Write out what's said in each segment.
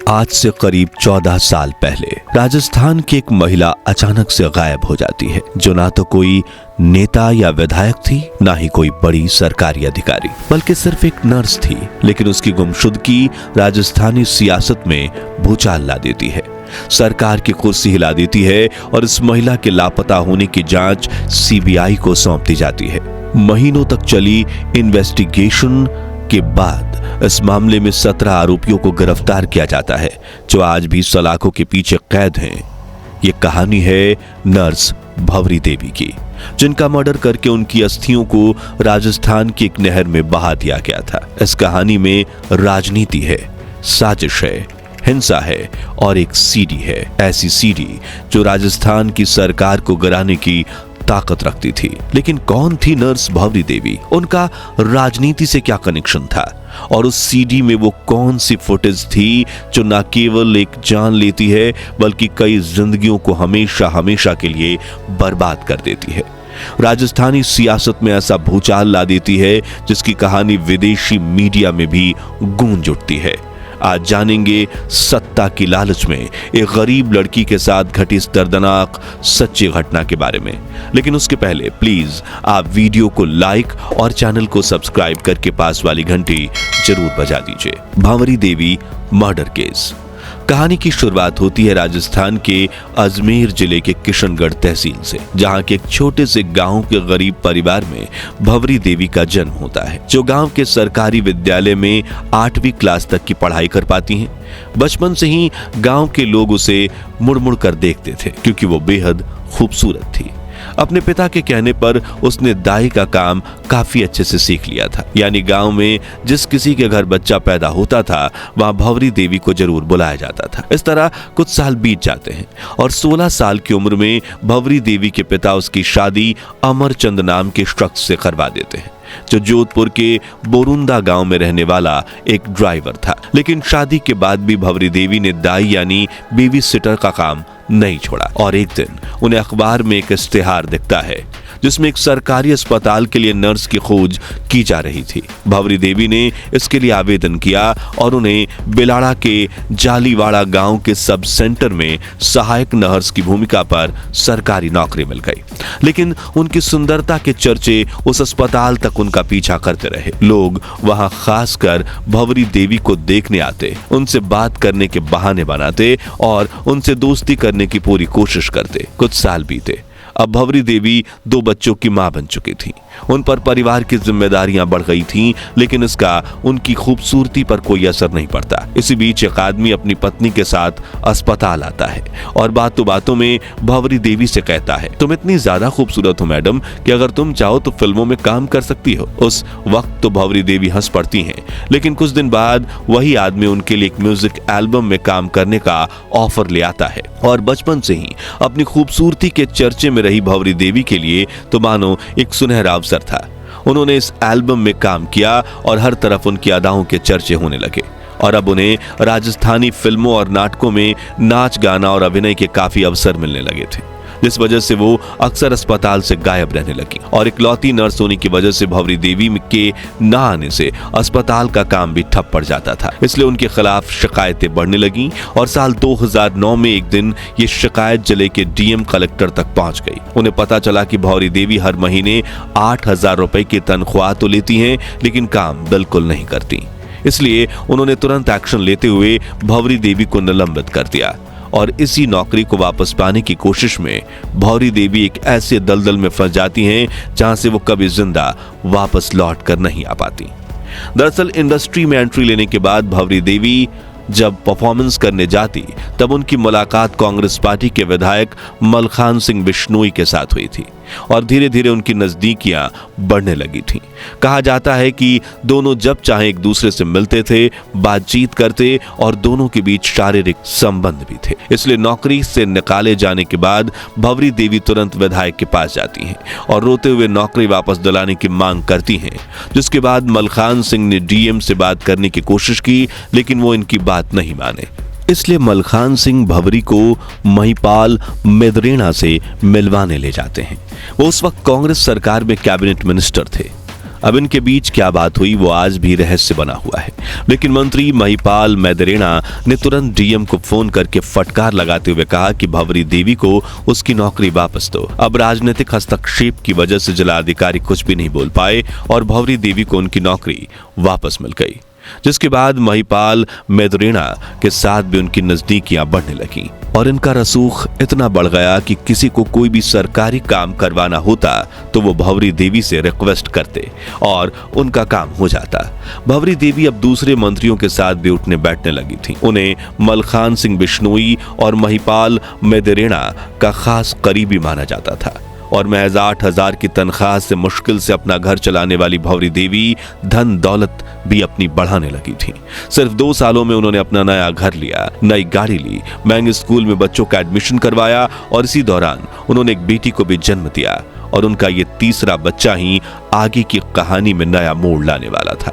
आज से करीब 14 साल पहले राजस्थान की एक महिला अचानक से गायब हो जाती है, जो ना तो कोई नेता या विधायक थी, ना ही कोई बड़ी सरकारी अधिकारी, बल्कि सिर्फ एक नर्स थी। लेकिन उसकी गुमशुदगी राजस्थानी सियासत में भूचाल ला देती है, सरकार की कुर्सी हिला देती है और इस महिला के लापता होने की जांच सीबीआई को सौंप दी जाती है। महीनों तक चली इन्वेस्टिगेशन के बाद इस मामले में 17 आरोपियों को गिरफ्तार किया जाता है, जो आज भी सलाखों के पीछे कैद हैं। ये कहानी है नर्स भंवरी देवी की, जिनका मर्डर करके उनकी अस्थियों को राजस्थान की एक नहर में बहा दिया गया था। इस कहानी में राजनीति है, साजिश है, हिंसा है और एक सीडी है, ऐसी सीडी जो राजस्थान की सरकार को गिराने की ताकत रखती थी। लेकिन कौन थी नर्स भंवरी देवी? उनका राजनीति से क्या कनेक्शन था? और उस सीडी में वो कौन सी फुटेज थी जो न केवल एक जान लेती है, बल्कि कई जिंदगियों को हमेशा हमेशा के लिए बर्बाद कर देती है? राजस्थानी सियासत में ऐसा भूचाल ला देती है जिसकी कहानी विदेशी मीडिया में भी गूंज उठती है। आज जानेंगे सत्ता की लालच में एक गरीब लड़की के साथ घटी इस दर्दनाक सच्ची घटना के बारे में। लेकिन उसके पहले प्लीज आप वीडियो को लाइक और चैनल को सब्सक्राइब करके पास वाली घंटी जरूर बजा दीजिए। भंवरी देवी मर्डर केस। कहानी की शुरुआत होती है राजस्थान के अजमेर जिले के किशनगढ़ तहसील से, जहां के एक छोटे से गांव के गरीब परिवार में भंवरी देवी का जन्म होता है, जो गांव के सरकारी विद्यालय में 8वीं क्लास तक की पढ़ाई कर पाती हैं। बचपन से ही गांव के लोग उसे मुड़ मुड़ कर देखते थे, क्योंकि वो बेहद खूबसूरत थी। अपने पिता के कहने पर उसने दाई का काम काफी अच्छे से सीख लिया था, यानी गांव में जिस किसी के घर बच्चा पैदा होता था, वहां भंवरी देवी को जरूर बुलाया जाता था। इस तरह कुछ साल बीत जाते हैं और 16 साल की उम्र में भंवरी देवी के पिता उसकी शादी अमरचंद नाम के शख्स से करवा देते हैं, जो जोधपुर के बोरुंदा गांव में रहने वाला एक ड्राइवर था। लेकिन शादी के बाद भी भंवरी देवी ने दाई यानी बेबी सिटर का काम नहीं छोड़ा और एक दिन उन्हें अखबार में एक इश्तिहार दिखता है, जिसमें एक सरकारी अस्पताल के लिए नर्स की खोज की जा रही थी। भंवरी देवी ने इसके लिए आवेदन किया और उन्हें बिलाड़ा के जालीवाड़ा गांव के सब सेंटर में सहायक नर्स की भूमिका पर सरकारी नौकरी मिल गई। लेकिन उनकी सुंदरता के चर्चे उस अस्पताल तक उनका पीछा करते रहे। लोग वहां खासकर भंवरी देवी को देखने आते, उनसे बात करने के बहाने बनाते और उनसे दोस्ती करने की पूरी कोशिश करते। कुछ साल बीते। अब भंवरी देवी 2 बच्चों की मां बन चुकी थी। उन पर परिवार की जिम्मेदारियां बढ़ गई थीं, लेकिन इसका उनकी खूबसूरती पर कोई असर नहीं पड़ता। इसी बीच एक आदमी अपनी पत्नी के साथ अस्पताल आता है और बातों बातों में भंवरी देवी से कहता है, तुम इतनी ज्यादा खूबसूरत हो मैडम कि अगर तुम चाहो तो फिल्मों में काम कर सकती हो। उस वक्त तो भंवरी देवी हंस पड़ती हैं, लेकिन कुछ दिन बाद वही आदमी उनके लिए एक म्यूजिक एल्बम में काम करने का ऑफर ले आता है। और बचपन से ही अपनी खूबसूरती के चर्चे में रही भंवरी देवी के लिए तो मानो एक सुनहरा अवसर था। उन्होंने इस एल्बम में काम किया और हर तरफ उनकी अदाओं के चर्चे होने लगे और अब उन्हें राजस्थानी फिल्मों और नाटकों में नाच गाना और अभिनय के काफी अवसर मिलने लगे थे, जिस वजह से वो अक्सर अस्पताल से गायब रहने लगी। और इकलौती नर्स होने की वजह से भंवरी देवी के न आने से अस्पताल का काम भी ठप पड़ जाता था, इसलिए उनके खिलाफ शिकायतें बढ़ने लगीं और साल 2009 में एक दिन ये शिकायत जिले के डीएम कलेक्टर तक पहुंच गई। उन्हें पता चला कि भंवरी देवी हर महीने 8,000 रुपए की तनख्वाह तो लेती हैं, लेकिन काम बिल्कुल नहीं करती। इसलिए उन्होंने तुरंत एक्शन लेते हुए भंवरी देवी को निलंबित कर दिया और इसी नौकरी को वापस पाने की कोशिश में भंवरी देवी एक ऐसे दलदल में फंस जाती हैं जहां से वो कभी जिंदा वापस लौट कर नहीं आ पाती। दरअसल इंडस्ट्री में एंट्री लेने के बाद भंवरी देवी जब परफॉर्मेंस करने जाती, तब उनकी मुलाकात कांग्रेस पार्टी के विधायक मलखान सिंह बिश्नोई के साथ हुई थी और धीरे धीरे उनकी नजदीकियां बढ़ने लगी थीं। कहा जाता है कि दोनों जब चाहे एक दूसरे से मिलते थे, बातचीत करते और दोनों के बीच शारीरिक संबंध भी थे। इसलिए नौकरी से निकाले जाने के बाद भंवरी देवी तुरंत विधायक के पास जाती हैं और रोते हुए नौकरी वापस दिलाने की मांग करती हैं, जिसके बाद मलखान सिंह ने डीएम से बात करने की कोशिश की, लेकिन वो इनकी बात नहीं माने। इसलिए मलखान सिंह भंवरी को महिपाल मेदरेणा से मिलवाने ले जाते हैं। वो उस वक्त कांग्रेस सरकार में कैबिनेट मिनिस्टर थे। अब इनके बीच क्या बात हुई वो आज भी रहस्य बना हुआ है, लेकिन मंत्री महिपाल मैदरेणा ने तुरंत डीएम को फोन करके फटकार लगाते हुए कहा कि भंवरी देवी को उसकी नौकरी वापस दो। अब राजनीतिक हस्तक्षेप की वजह से जिलाधिकारी कुछ भी नहीं बोल पाए और भंवरी देवी को उनकी नौकरी वापस मिल गई, जिसके बाद महिपाल मैदरेणा के साथ भी उनकी नजदीकियां बढ़ने लगी और इनका रसूख इतना बढ़ गया कि किसी को कोई भी सरकारी काम करवाना होता तो वो भंवरी देवी से रिक्वेस्ट करते और उनका काम हो जाता। भंवरी देवी अब दूसरे मंत्रियों के साथ भी उठने बैठने लगी थी। उन्हें मलखान सिंह बिश्नोई और महिपाल मैदरेणा का खास करीबी माना जाता था और महज 8,000 की तनख्वाह से मुश्किल से अपना घर चलाने वाली भंवरी देवी धन दौलत भी अपनी बढ़ाने लगी थी। सिर्फ 2 सालों में उन्होंने अपना नया घर लिया, नई गाड़ी ली, महंगे स्कूल में बच्चों का एडमिशन करवाया और इसी दौरान उन्होंने एक बेटी को भी जन्म दिया और उनका ये तीसरा बच्चा ही आगे की कहानी में नया मोड़ लाने वाला था।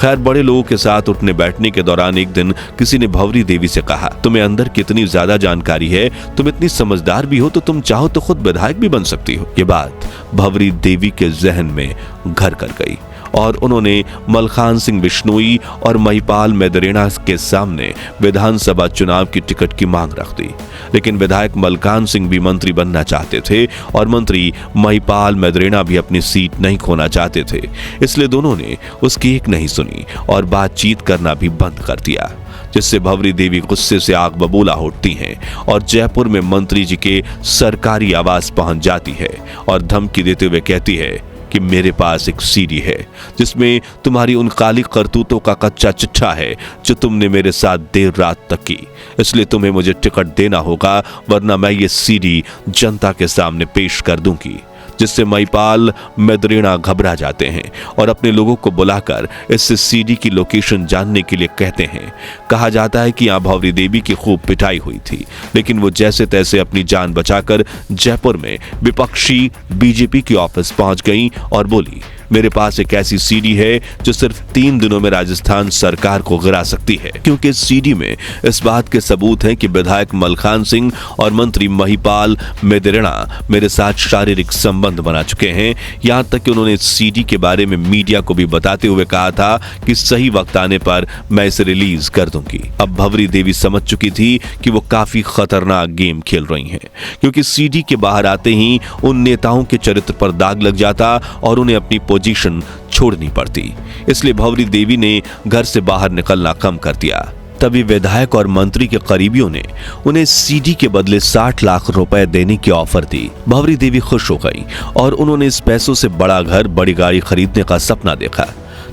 खैर, बड़े लोगों के साथ उठने बैठने के दौरान एक दिन किसी ने भंवरी देवी से कहा, तुम्हें अंदर कितनी ज्यादा जानकारी है, तुम इतनी समझदार भी हो तो तुम चाहो तो खुद विधायक भी बन सकती हो। ये बात भंवरी देवी के जहन में घर कर गई और उन्होंने मलखान सिंह बिश्नोई और महिपाल मैदरेणा के सामने विधानसभा चुनाव की टिकट की मांग रख दी। लेकिन विधायक मलखान सिंह भी मंत्री बनना चाहते थे और मंत्री महिपाल मैदरेणा भी अपनी सीट नहीं खोना चाहते थे, इसलिए दोनों ने उसकी एक नहीं सुनी और बातचीत करना भी बंद कर दिया, जिससे भंवरी देवी गुस्से से आग बबूला उठती हैं और जयपुर में मंत्री जी के सरकारी आवास पहुंच जाती है और धमकी देते हुए कहती है कि मेरे पास एक सीडी है जिसमें तुम्हारी उन काली करतूतों का कच्चा चिट्ठा है जो तुमने मेरे साथ देर रात तक की, इसलिए तुम्हें मुझे टिकट देना होगा वरना मैं ये सीडी जनता के सामने पेश कर दूंगी। जिससे महिपाल मैदरेणा घबरा जाते हैं और अपने लोगों को बुलाकर इससे सीडी की लोकेशन जानने के लिए कहते हैं। कहा जाता है कि यहाँ भंवरी देवी की खूब पिटाई हुई थी, लेकिन वो जैसे तैसे अपनी जान बचाकर जयपुर में विपक्षी बीजेपी के ऑफिस पहुंच गई और बोली, मेरे पास एक ऐसी सीडी है जो सिर्फ 3 दिनों में राजस्थान सरकार को गिरा सकती है, क्योंकि इस सीडी में इस बात के सबूत हैं कि विधायक मलखान सिंह और मंत्री महिपाल मैदरेणा मेरे साथ शारीरिक संबंध बना चुके हैं। यहां तक कि उन्होंने इस सीडी के बारे में मीडिया को भी बताते हुए कहा था कि सही वक्त आने पर मैं इसे रिलीज कर दूंगी। अब भंवरी देवी समझ चुकी थी कि वो काफी खतरनाक गेम खेल रही हैं, क्योंकि सीडी के बाहर आते ही उन नेताओं के चरित्र पर दाग लग जाता और उन्हें अपनी पोजीशन छोड़नी पड़ती। इसलिए भंवरी देवी ने घर से बाहर निकलना कम कर दिया। तभी विधायक और मंत्री के करीबियों ने उन्हें सीडी के बदले 60 लाख रुपए देने की ऑफर दी। भंवरी देवी खुश हो गई और उन्होंने इस पैसों से बड़ा घर, बड़ी गाड़ी खरीदने का सपना देखा,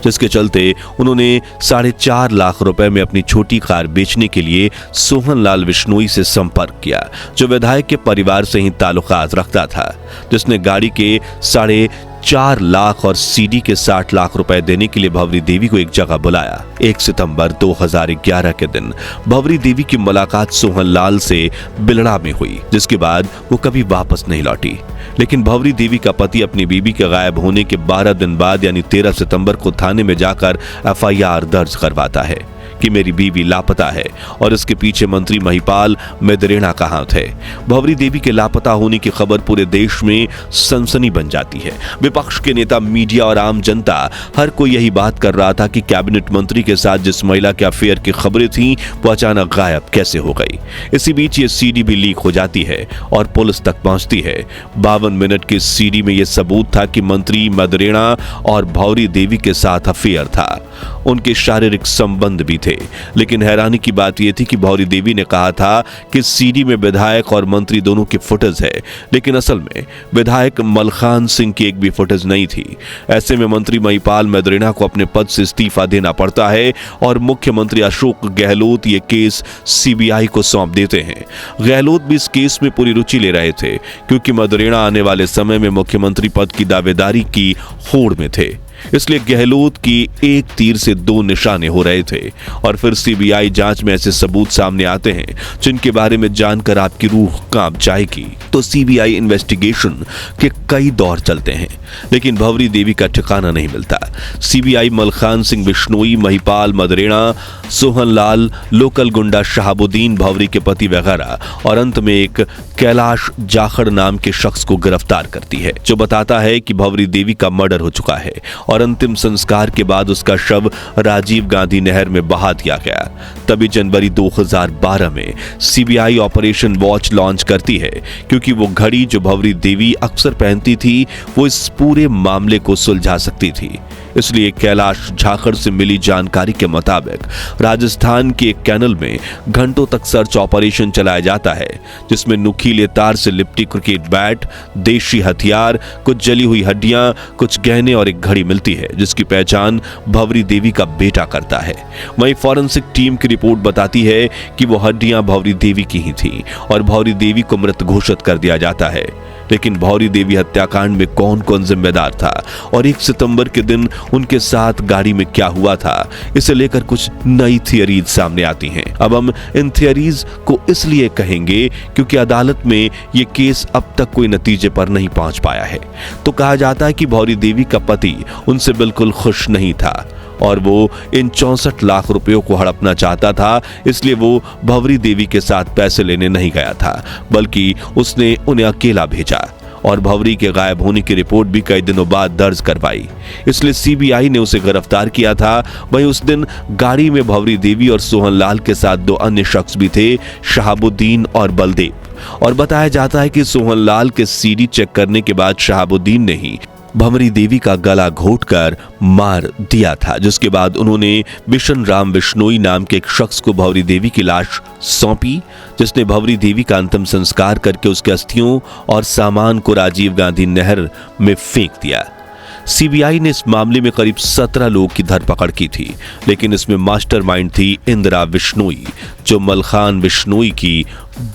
जिसके चलते उन्होंने 4.5 लाख रुपए में अपनी छोटी कार बेचने के लिए सोहनलाल बिश्नोई से संपर्क किया, जो विधायक के परिवार से ही ताल्लुकात रखता था, जिसने गाड़ी के 4.5 लाख और सीडी के 60 लाख रुपए देने के लिए भंवरी देवी को एक जगह बुलाया। 1 सितंबर 2011 के दिन भंवरी देवी की मुलाकात सोहनलाल से बिलड़ा में हुई, जिसके बाद वो कभी वापस नहीं लौटी। लेकिन भंवरी देवी का पति अपनी बीबी के गायब होने के 12 दिन बाद यानी 13 सितंबर को थाने में जाकर एफआईआर दर्ज करवाता है कि मेरी बीवी लापता है और इसके पीछे मंत्री महिपाल मैदरेणा कहां थे। भंवरी देवी के लापता होने की खबर पूरे देश में सनसनी बन जाती है। विपक्ष के नेता, मीडिया और आम जनता हर कोई यही बात कर रहा था कि कैबिनेट मंत्री के साथ जिस महिला के अफेयर की खबरें थीं वो अचानक गायब कैसे हो गई। इसी बीच ये सीडी भी लीक हो जाती है और पुलिस तक पहुंचती है। 52 मिनट की सीडी में यह सबूत था कि मंत्री मैदरेणा और भंवरी देवी के साथ अफेयर था, उनके शारीरिक संबंध भी थे। लेकिन हैरानी की बात यह थी कि भंवरी देवी ने कहा था कि सीडी में विधायक और मंत्री दोनों की फुटेज है, लेकिन असल में विधायक मलखान सिंह की एक भी फुटेज नहीं थी। ऐसे में मंत्री महिपाल मैदरेणा को अपने पद से इस्तीफा देना पड़ता है और मुख्यमंत्री अशोक गहलोत ये केस सीबीआई को सौंप देते हैं। गहलोत भी इस केस में पूरी रुचि ले रहे थे, क्योंकि मैदरेणा आने वाले समय में मुख्यमंत्री पद की दावेदारी की होड़ में थे। इसलिए गहलोत की एक तीर से 2 निशाने हो रहे थे। और फिर सीबीआई जांच में ऐसे सबूत सामने आते हैं जिनके बारे में जानकर आपकी रूह कांप जाएगी। तो सीबीआई इन्वेस्टिगेशन के कई दौर चलते हैं, लेकिन भंवरी देवी का ठिकाना नहीं मिलता। सीबीआई मलखान सिंह बिश्नोई, महिपाल मैदरेणा, सोहनलाल, लोकल गुंडा शहाबुद्दीन भंवरी के पति वगैरह और अंत में एक कैलाश जाखड़ नाम के शख्स को गिरफ्तार करती है, जो बताता है कि भंवरी देवी का मर्डर हो चुका है और अंतिम संस्कार के बाद उसका शव राजीव गांधी नहर में बहा दिया गया। तभी जनवरी 2012 में सीबीआई ऑपरेशन वॉच लॉन्च करती है, क्योंकि वो घड़ी जो भंवरी देवी अक्सर पहनती थी वो इस पूरे मामले को सुलझा सकती थी। इसलिए कैलाश झाखड़ से मिली जानकारी के मुताबिक राजस्थान के एक कैनल में घंटों तक सर्च ऑपरेशन चलाया जाता है, जिसमें नुकीले तार से लिपटी क्रिकेट बैट, देशी हथियार, कुछ जली हुई हड्डियां, कुछ गहने और एक घड़ी मिलती है, जिसकी पहचान भंवरी देवी का बेटा करता है। वहीं फॉरेंसिक टीम की रिपोर्ट बताती है कि वो हड्डियां भंवरी देवी की ही थी और भंवरी देवी को मृत घोषित कर दिया जाता है। लेकिन भंवरी देवी हत्याकांड में कौन कौन जिम्मेदार था और 1 सितंबर के दिन उनके साथ गाड़ी में क्या हुआ था, इसे लेकर कुछ नई थियरीज सामने आती हैं। अब हम इन थियरीज को इसलिए कहेंगे क्योंकि अदालत में यह केस अब तक कोई नतीजे पर नहीं पहुंच पाया है। तो कहा जाता है कि भंवरी देवी का पति उनसे बिल्कुल खुश नहीं था और वो इन 64 लाख रुपयों को हड़पना चाहता था, इसलिए वो भंवरी देवी के साथ पैसे लेने नहीं गया था, बल्कि उसने उन्हें अकेला भेजा और भंवरी के गायब होने की रिपोर्ट भी कई दिनों बाद दर्ज करवाई। इसलिए सीबीआई ने उसे गिरफ्तार किया था। वहीं उस दिन गाड़ी में भंवरी देवी और सोहनलाल के साथ 2 अन्य शख्स भी थे, शहाबुद्दीन और बलदेव। और बताया जाता है कि सोहनलाल के सीडी चेक करने के बाद शहाबुद्दीन ने ही भंवरी देवी का गला घोंटकर मार दिया था, जिसके बाद उन्होंने बिशन राम बिश्नोई नाम के एक शख्स को भंवरी देवी की लाश सौंपी, जिसने भंवरी देवी का अंतिम संस्कार करके उसके अस्थियों और सामान को राजीव गांधी नहर में फेंक दिया। सीबीआई ने इस मामले में करीब 17 लोगों की धरपकड़ की थी, लेकिन इसमें मास्टरमाइंड थी इंदिरा बिश्नोई, जो मलखान बिश्नोई की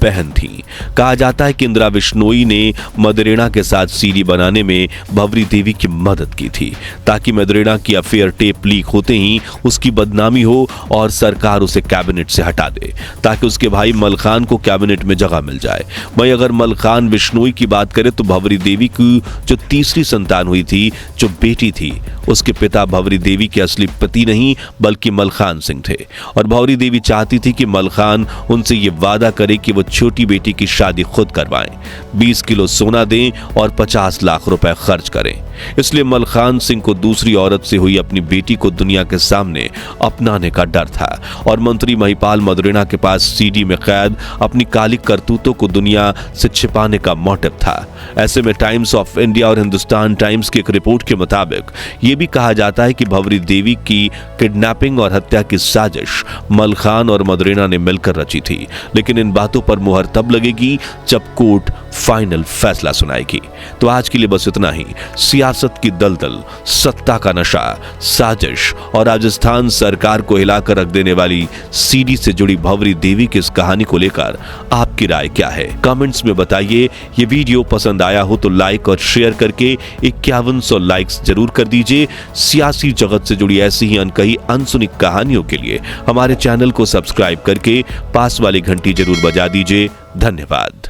बहन थी। कहा जाता है कि इंदिरा बिश्नोई ने मदरेना के साथ सीडी बनाने में भंवरी देवी की मदद की थी, ताकि मदरेना की अफेयर टेप लीक होते ही उसकी बदनामी हो और सरकार उसे कैबिनेट से हटा दे, ताकि उसके भाई मलखान को कैबिनेट में जगह मिल जाए। वहीं अगर मलखान बिश्नोई की बात करें तो भंवरी देवी की जो तीसरी संतान हुई थी, जो बेटी थी, उसके पिता भंवरी देवी के असली पति नहीं बल्कि मलखान सिंह थे और भंवरी देवी चाहती थी कि मलखान उनसे ये वादा करे कि वो छोटी बेटी की शादी खुद करवाएं, 20 किलो सोना दें और 50 लाख रुपए खर्च करें। इसलिए मलखान सिंह को दूसरी औरत से हुई अपनी बेटी को दुनिया के सामने अपनाने का डर था और मंत्री महिपाल मदरेना के पास सीडी में कैद अपनी काली करतूतों को दुनिया से छिपाने का मोटिव था। ऐसे में टाइम्स ऑफ इंडिया और हिंदुस्तान टाइम्स की एक रिपोर्ट के मुताबिक यह भी कहा जाता है कि भंवरी देवी की किडनैपिंग और हत्या की साजिश मलखान और मदरेना ने मिलकर रची थी, लेकिन इन बातों पर मुहर तब लगेगी जब कोर्ट फाइनल फैसला सुनाएगी। तो आज के लिए बस इतना ही। सियासत की दलदल, सत्ता का नशा, साजिश और राजस्थान सरकार को हिलाकर रख देने वाली सीडी से जुड़ी भंवरी देवी की इस कहानी को लेकर आपकी राय क्या है, कमेंट्स में बताइए। ये वीडियो पसंद आया हो तो लाइक और शेयर करके 5100 लाइक्स जरूर कर दीजिए। सियासी जगत से जुड़ी ऐसी ही अनकही अनसुनी कहानियों के लिए हमारे चैनल को सब्सक्राइब करके पास वाली घंटी जरूर बजा दीजिए। धन्यवाद।